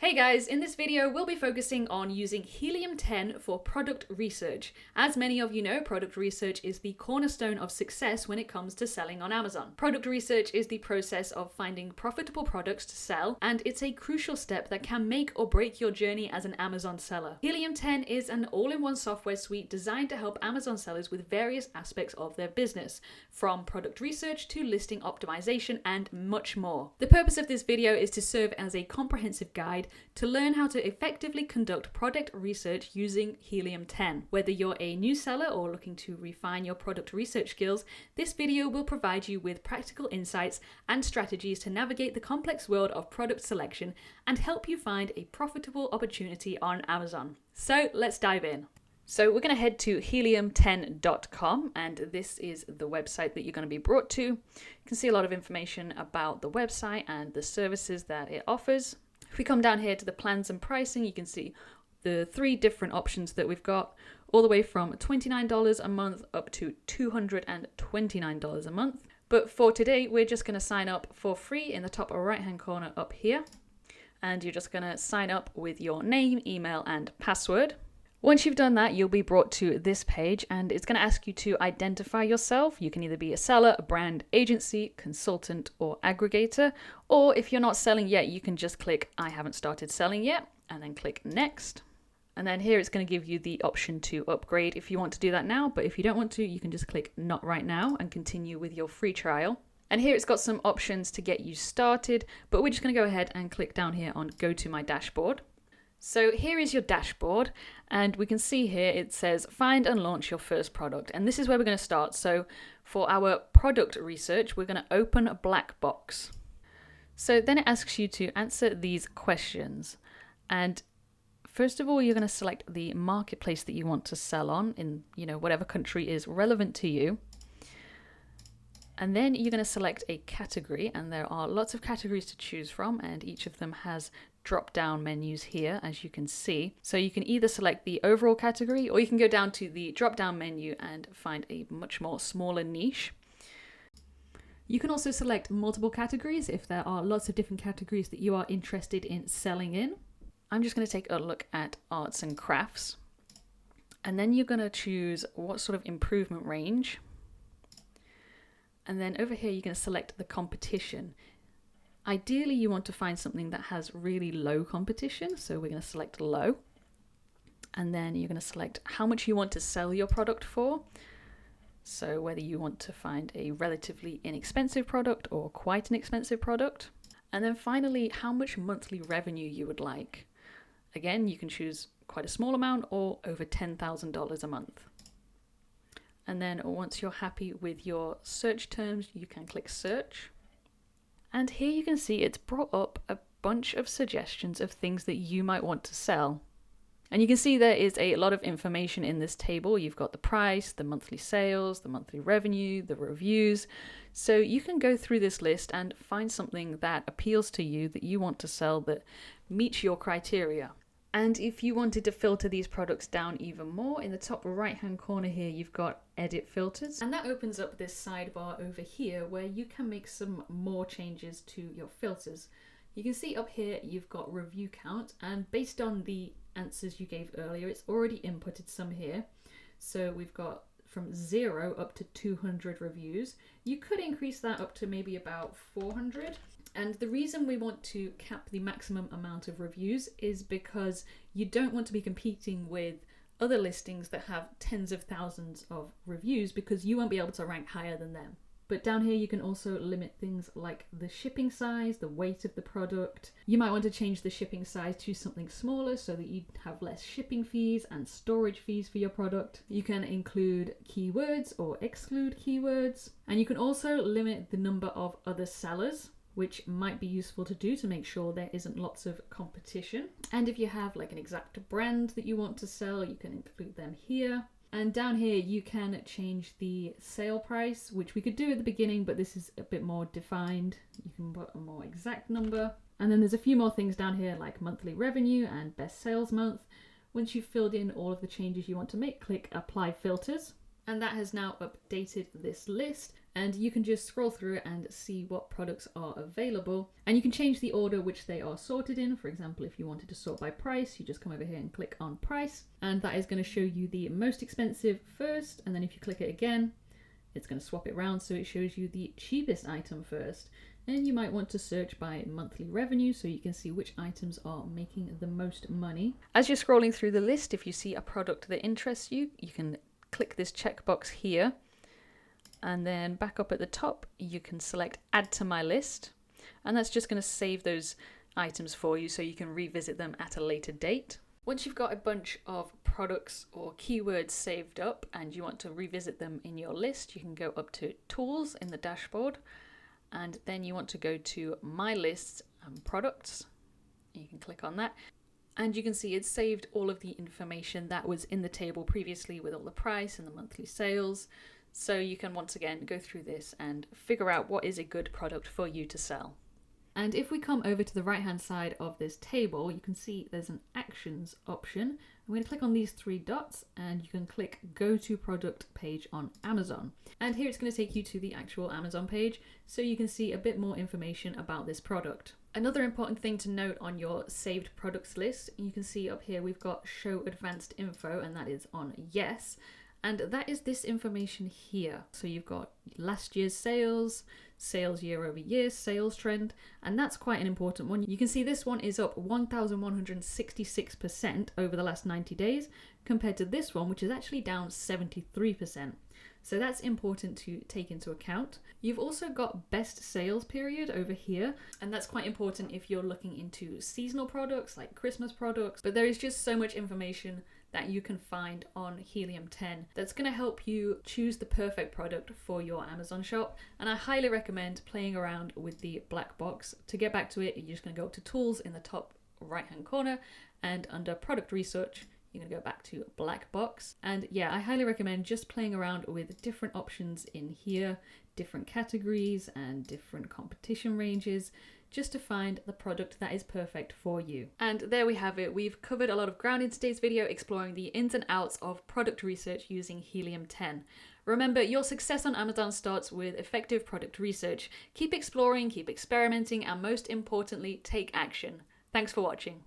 Hey guys, in this video we'll be focusing on using Helium10 for product research. As many of you know, product research is the cornerstone of success when it comes to selling on Amazon. Product research is the process of finding profitable products to sell, and it's a crucial step that can make or break your journey as an Amazon seller. Helium10 is an all-in-one software suite designed to help Amazon sellers with various aspects of their business, from product research to listing optimization and much more. The purpose of this video is to serve as a comprehensive guide to learn how to effectively conduct product research using Helium10. Whether you're a new seller or looking to refine your product research skills, this video will provide you with practical insights and strategies to navigate the complex world of product selection and help you find a profitable opportunity on Amazon. So let's dive in. So we're going to head to helium10.com, and this is the website that you're going to be brought to. You can see a lot of information about the website and the services that it offers. If we come down here to the plans and pricing, you can see the three different options that we've got, all the way from $29 a month up to $229 a month. But for today, we're just going to sign up for free in the top right hand corner up here. And you're just going to sign up with your name, email, and password. Once you've done that, you'll be brought to this page, and it's going to ask you to identify yourself. You can either be a seller, a brand, agency, consultant, or aggregator. Or if you're not selling yet, you can just click I haven't started selling yet, and then click next. And then here it's going to give you the option to upgrade if you want to do that now. But if you don't want to, you can just click not right now and continue with your free trial. And here it's got some options to get you started, but we're just going to go ahead and click down here on go to my dashboard. So here is your dashboard, and we can see here it says find and launch your first product, and this is where we're going to start. So for our product research, we're going to open a black box. So then it asks you to answer these questions, and first of all you're going to select the marketplace that you want to sell on in whatever country is relevant to you. And then you're going to select a category, and there are lots of categories to choose from, and each of them has drop-down menus here, as you can see. So you can either select the overall category, or you can go down to the drop-down menu and find a much more smaller niche. You can also select multiple categories if there are lots of different categories that you are interested in selling in. I'm just going to take a look at arts and crafts. And then you're going to choose what sort of improvement range. And then over here, you're going to select the competition. Ideally, you want to find something that has really low competition. So we're going to select low. And then you're going to select how much you want to sell your product for. So whether you want to find a relatively inexpensive product or quite an expensive product. And then finally, how much monthly revenue you would like. Again, you can choose quite a small amount or over $10,000 a month. And then once you're happy with your search terms, you can click search. And here you can see it's brought up a bunch of suggestions of things that you might want to sell. And you can see there is a lot of information in this table. You've got the price, the monthly sales, the monthly revenue, the reviews. So you can go through this list and find something that appeals to you that you want to sell that meets your criteria. And if you wanted to filter these products down even more, in the top right hand corner here you've got edit filters, and that opens up this sidebar over here where you can make some more changes to your filters. You can see up here you've got review count, and based on the answers you gave earlier, it's already inputted some here. So we've got from 0 up to 200 reviews. You could increase that up to maybe about 400. And the reason we want to cap the maximum amount of reviews is because you don't want to be competing with other listings that have tens of thousands of reviews, because you won't be able to rank higher than them. But down here you can also limit things like the shipping size, the weight of the product. You might want to change the shipping size to something smaller so that you have less shipping fees and storage fees for your product. You can include keywords or exclude keywords. And you can also limit the number of other sellers, which might be useful to do to make sure there isn't lots of competition. And if you have like an exact brand that you want to sell, you can include them here. And down here you can change the sale price, which we could do at the beginning, but this is a bit more defined. You can put a more exact number. And then there's a few more things down here like monthly revenue and best sales month. Once you've filled in all of the changes you want to make, click apply filters. And that has now updated this list, and you can just scroll through it and see what products are available. And you can change the order which they are sorted in. For example, if you wanted to sort by price, you just come over here and click on price, and that is going to show you the most expensive first. And then if you click it again, it's going to swap it around so it shows you the cheapest item first. And you might want to search by monthly revenue so you can see which items are making the most money. As you're scrolling through the list, if you see a product that interests you, you can click this checkbox here, and then back up at the top you can select add to my list, and that's just going to save those items for you so you can revisit them at a later date. Once you've got a bunch of products or keywords saved up and you want to revisit them in your list, you can go up to tools in the dashboard, and then you want to go to my lists and products. You can click on that. And you can see it's saved all of the information that was in the table previously with all the price and the monthly sales. So you can once again go through this and figure out what is a good product for you to sell. And if we come over to the right hand side of this table, you can see there's an actions option. I'm going to click on these three dots and you can click go to product page on Amazon. And here it's going to take you to the actual Amazon page so you can see a bit more information about this product. Another important thing to note on your saved products list, you can see up here we've got show advanced info, and that is on yes. And that is this information here. So you've got last year's sales, sales year over year, sales trend, and that's quite an important one. You can see this one is up 1,166% over the last 90 days compared to this one, which is actually down 73%. So that's important to take into account. You've also got best sales period over here, and that's quite important if you're looking into seasonal products like Christmas products. But there is just so much information that you can find on Helium10 that's going to help you choose the perfect product for your Amazon shop. And I highly recommend playing around with the black box. To get back to it, you're just going to go to tools in the top right hand corner, and under product research you're going to go back to black box. And yeah, I highly recommend just playing around with different options in here, different categories and different competition ranges, just to find the product that is perfect for you. And there we have it. We've covered a lot of ground in today's video exploring the ins and outs of product research using Helium10. Remember, your success on Amazon starts with effective product research. Keep exploring, keep experimenting, and most importantly, take action. Thanks for watching.